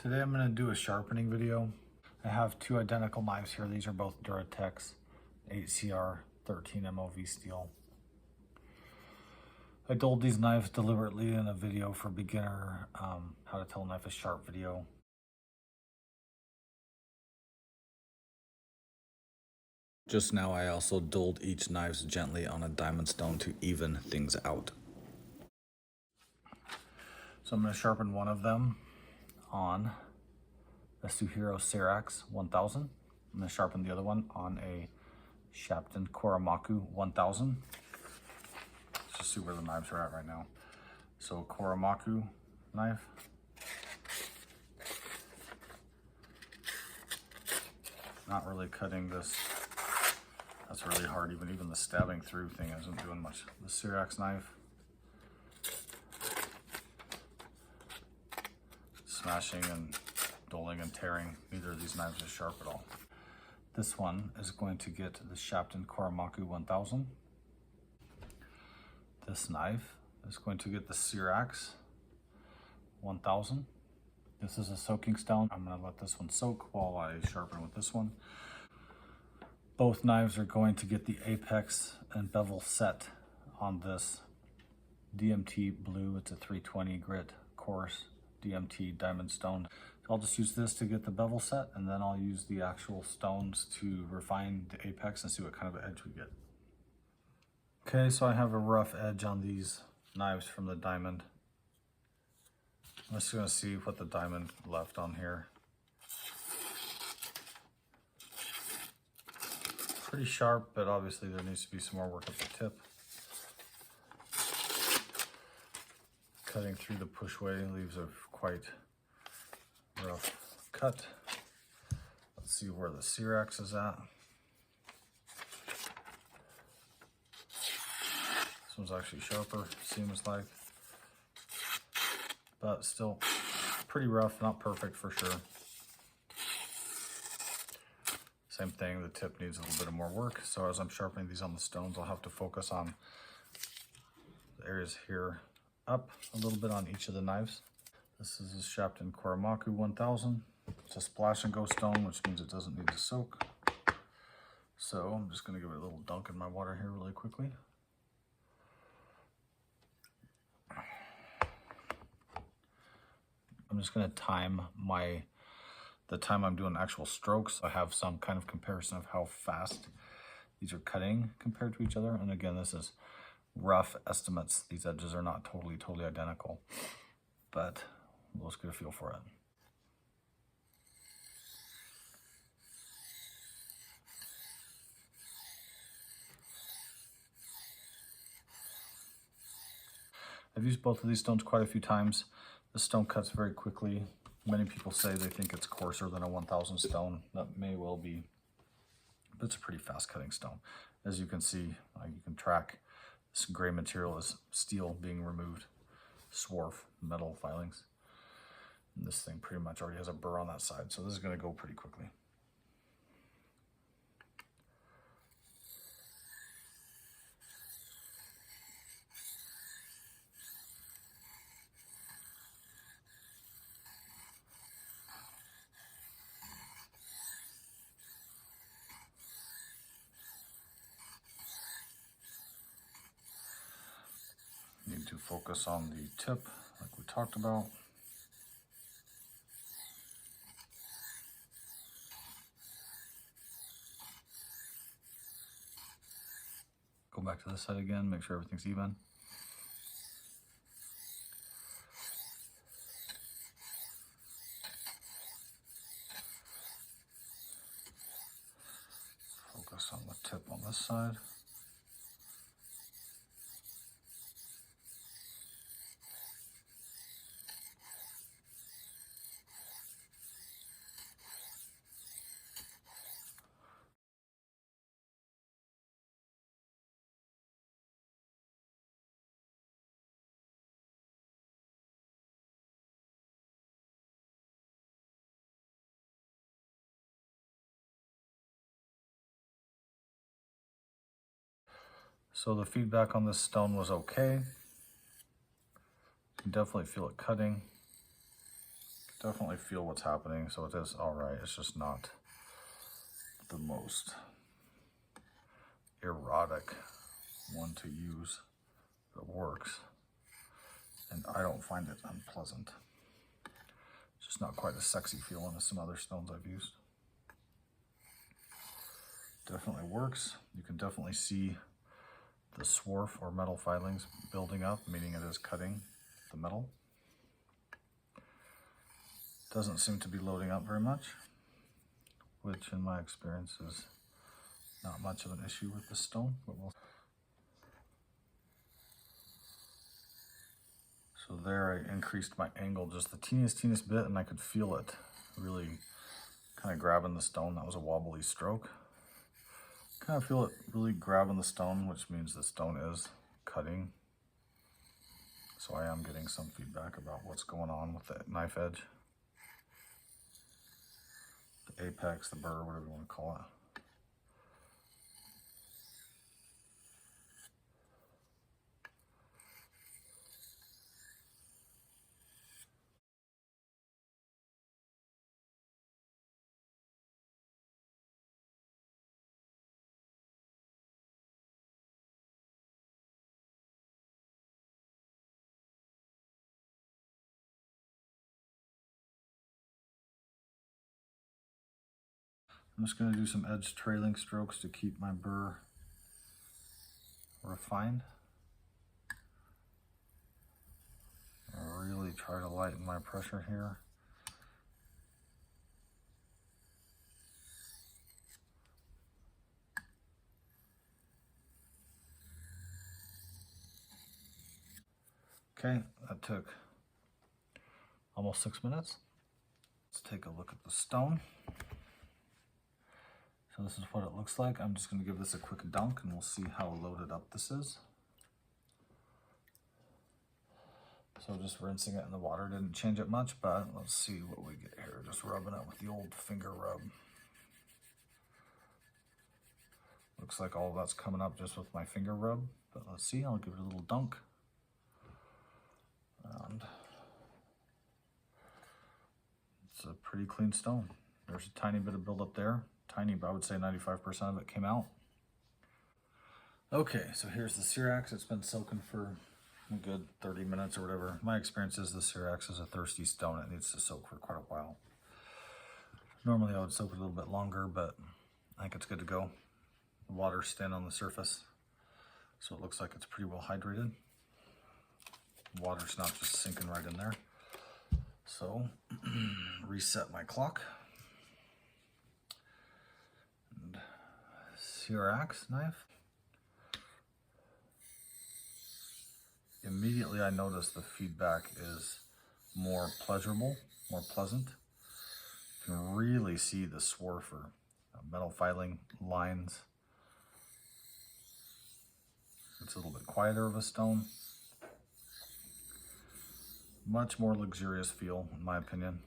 Today I'm going to do a sharpening video. I have two identical knives here. These are both Duratech's 8CR 13 MOV steel. I dulled these knives deliberately in a video for beginner how to tell a knife is sharp video. Just now I also dulled each knives gently on a diamond stone to even things out. So I'm going to sharpen one of them on a Suehiro Cerax 1000. I'm going to sharpen the other one on a Shapton Kuromaku 1000. Let's just see where the knives are at right now. So a Coramaku knife. Not really cutting this. That's really hard. Even the stabbing through thing isn't doing much. The Cerax knife. Smashing and dulling and tearing. Neither of these knives are sharp at all. This one is going to get the Shapton Coramaku 1000. This knife is going to get the Cerax 1000. This is a soaking stone. I'm going to let this one soak while I sharpen with this one. Both knives are going to get the apex and bevel set on this DMT blue. It's a 320 grit coarse DMT diamond stone. So I'll just use this to get the bevel set, and then I'll use the actual stones to refine the apex and see what kind of edge we get. Okay, so I have a rough edge on these knives from the diamond. I'm just gonna see what the diamond left on here. Pretty sharp, but obviously there needs to be some more work at the tip. Cutting through the pushway leaves a quite rough cut. Let's see where the Cerax is at. This one's actually sharper, seems like. But still pretty rough, not perfect for sure. Same thing, the tip needs a little bit of more work. So as I'm sharpening these on the stones, I'll have to focus on the areas here up a little bit on each of the knives. This is a Shapton Coramaku 1000. It's a splash and go stone, which means it doesn't need to soak. So I'm just gonna give it a little dunk in my water here really quickly. I'm just gonna time the time I'm doing actual strokes. I have some kind of comparison of how fast these are cutting compared to each other. And again, this is rough estimates. These edges are not totally identical, but let's get a feel for it. I've used both of these stones quite a few times. The stone cuts very quickly. Many people say they think it's coarser than a 1000 stone. That may well be, but it's a pretty fast cutting stone. As you can see, you can track this gray material is steel being removed, swarf, metal filings. And this thing pretty much already has a burr on that side, so this is going to go pretty quickly. Need to focus on the tip like we talked about. Go back to this side again, make sure everything's even. Focus on the tip on this side. So the feedback on this stone was okay. You can definitely feel it cutting. Definitely feel what's happening, so it is all right. It's just not the most erotic one to use. It works, and I don't find it unpleasant. It's just not quite as sexy feeling as some other stones I've used. Definitely works. You can definitely see the swarf or metal filings building up, meaning it is cutting the metal. Doesn't seem to be loading up very much, which in my experience is not much of an issue with this stone. But so there I increased my angle just the teeniest bit, and I could feel it really kind of grabbing the stone. That was a wobbly stroke. Kind of feel it really grabbing the stone, which means the stone is cutting. So I am getting some feedback about what's going on with the knife edge. The apex, the burr, whatever you want to call it. I'm just going to do some edge trailing strokes to keep my burr refined. I'll really try to lighten my pressure here. Okay, that took almost 6 minutes. Let's take a look at the stone. So this is what it looks like. I'm just going to give this a quick dunk and we'll see how loaded up this is. So just rinsing it in the water didn't change it much, but let's see what we get here. Just rubbing it with the old finger rub. Looks like all of that's coming up just with my finger rub, but let's see. I'll give it a little dunk. And it's a pretty clean stone. There's a tiny bit of buildup there. Tiny, but I would say 95% of it came out. Okay, so here's the Cerax. It's been soaking for a good 30 minutes or whatever. My experience is the Cerax is a thirsty stone. It needs to soak for quite a while. Normally I would soak it a little bit longer, but I think it's good to go. The water's thin on the surface, so it looks like it's pretty well hydrated. The water's not just sinking right in there. So, reset my clock. And Cerax knife. Immediately I notice the feedback is more pleasurable, more pleasant. You can really see the swarf or metal filing lines. It's a little bit quieter of a stone. Much more luxurious feel, in my opinion.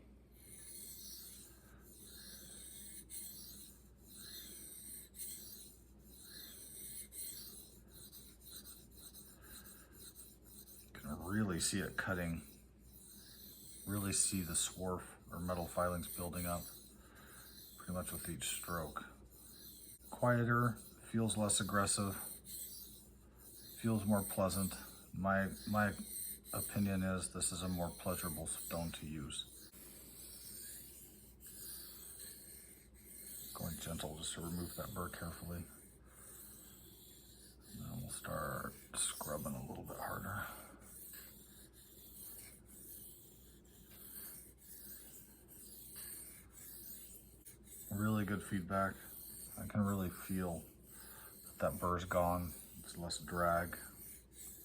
You can really see it cutting. Really see the swarf or metal filings building up pretty much with each stroke. Quieter, feels less aggressive, feels more pleasant. My opinion is this is a more pleasurable stone to use. Going gentle just to remove that burr carefully. And then we'll start scrubbing a little bit harder. Really good feedback. I can really feel that burr's gone. There's less drag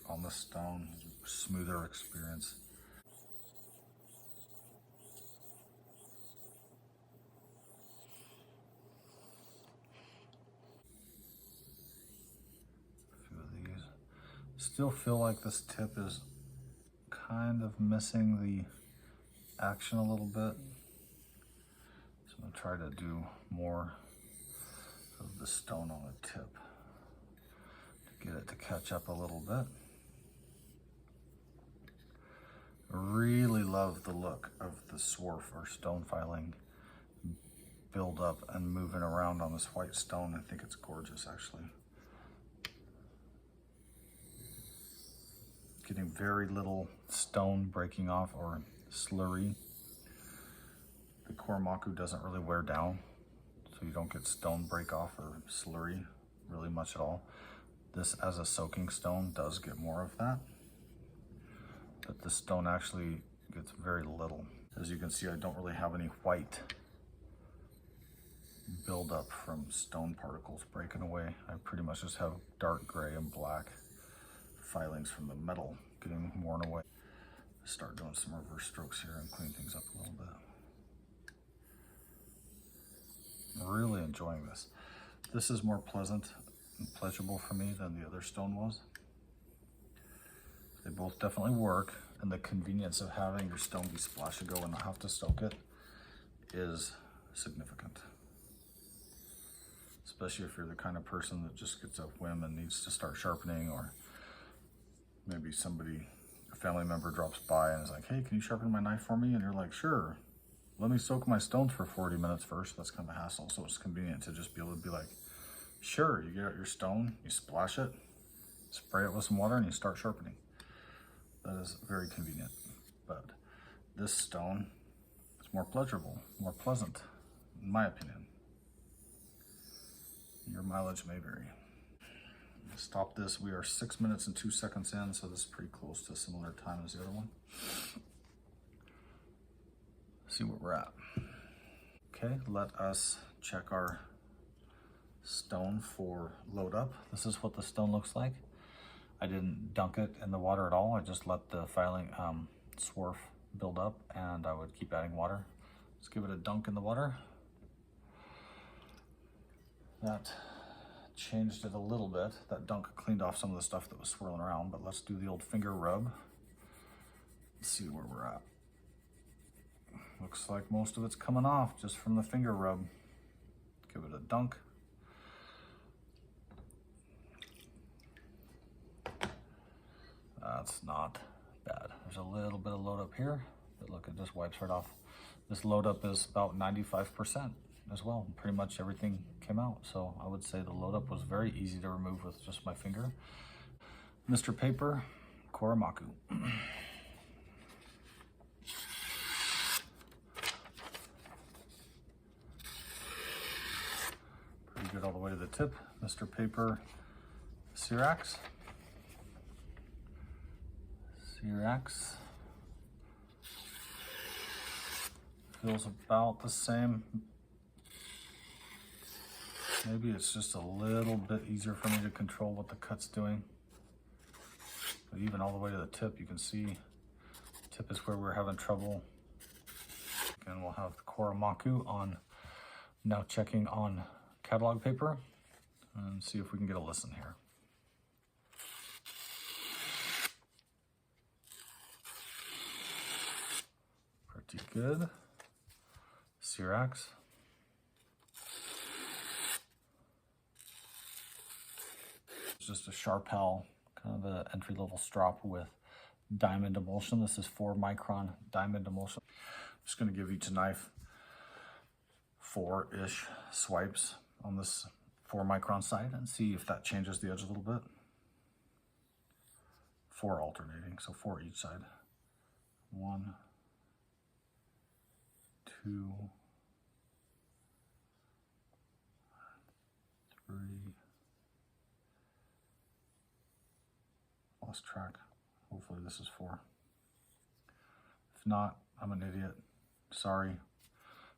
on the stone, smoother experience. A few of these. Still feel like this tip is kind of missing the action a little bit. So I'm gonna try to do more of the stone on the tip to get it to catch up a little bit. Really love the look of the swarf or stone filing build up and moving around on this white stone. I think it's gorgeous, actually. Getting very little stone breaking off or slurry. The Coramaku doesn't really wear down, so you don't get stone break off or slurry really much at all. This, as a soaking stone, does get more of that, but the stone actually gets very little. As you can see, I don't really have any white buildup from stone particles breaking away. I pretty much just have dark gray and black filings from the metal getting worn away. Start doing some reverse strokes here and clean things up a little bit. I'm really enjoying this. This is more pleasant and pleasurable for me than the other stone was. They both definitely work, and the convenience of having your stone be splash-a-go and not have to soak it is significant. Especially if you're the kind of person that just gets a whim and needs to start sharpening, or maybe somebody, a family member drops by and is like, hey, can you sharpen my knife for me? And you're like, sure. Let me soak my stones for 40 minutes first. That's kind of a hassle. So it's convenient to just be able to be like, sure, you get out your stone, you splash it, spray it with some water, and you start sharpening. That is very convenient. But this stone is more pleasurable, more pleasant, in my opinion. Your mileage may vary. Stop this. We are 6 minutes and 2 seconds in, so this is pretty close to a similar time as the other one. See where we're at. Okay, let us check our stone for load up. This is what the stone looks like. I didn't dunk it in the water at all. I just let the filing swarf build up, and I would keep adding water. Let's give it a dunk in the water. That changed it a little bit. That dunk cleaned off some of the stuff that was swirling around, but let's do the old finger rub. Let's see where we're at. Looks like most of it's coming off just from the finger rub. Give it a dunk. That's not bad. There's a little bit of load up here, but look, it just wipes right off. This load up is about 95% as well. Pretty much everything came out. So I would say the load up was very easy to remove with just my finger. Mr. Paper, Coramaku. Pretty good all the way to the tip. Mr. Paper, Cerax. Cerax. Feels about the same. Maybe it's just a little bit easier for me to control what the cut's doing. But even all the way to the tip, you can see the tip is where we're having trouble. Again, we'll have the Coramaku on. Now checking on catalog paper and see if we can get a listen here. Pretty good. Cerax. Just a Sharpel, kind of an entry-level strop with diamond emulsion. This is 4 micron diamond emulsion. I'm just going to give each knife 4-ish swipes on this 4 micron side and see if that changes the edge a little bit. 4 alternating, so 4 each side. 1, 2, 3. Lost track. Hopefully this is 4. If not, I'm an idiot. Sorry.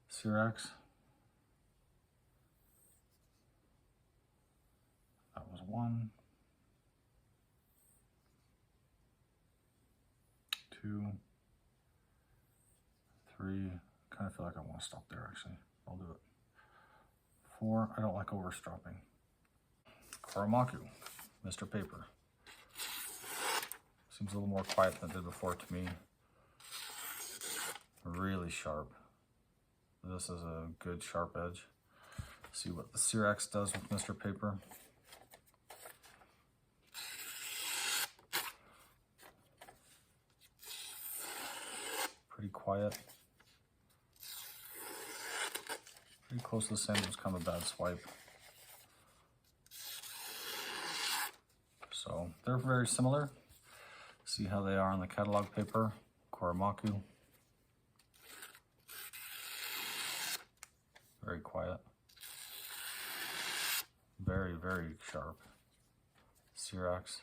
Cerax. That was 1. 2. 3. Kind of feel like I want to stop there actually. I'll do it. 4. I don't like overstropping. Coramaku, Mr. Paper. Seems a little more quiet than it did before to me. Really sharp. This is a good sharp edge. See what the Cerax does with Mr. Paper. Pretty quiet. Pretty close to the same. It was kind of a bad swipe. So they're very similar. See how they are on the catalog paper. Coramaku. Very quiet. Very, very sharp. Cerax.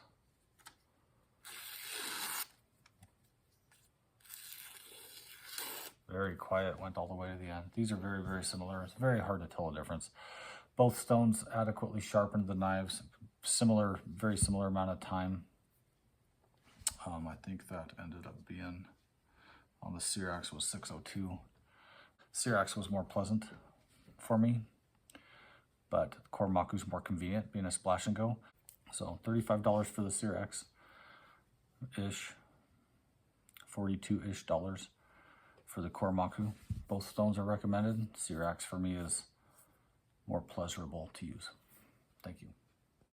Very quiet, went all the way to the end. These are very, very similar. It's very hard to tell the difference. Both stones adequately sharpened the knives. Similar, very similar amount of time. I think that ended up being, on the Cerax was 6:02. Cerax was more pleasant for me, but Coramaku's more convenient, being a splash and go. So $35 for the Cerax-ish, $42-ish for the Coramaku. Both stones are recommended. Cerax for me is more pleasurable to use. Thank you.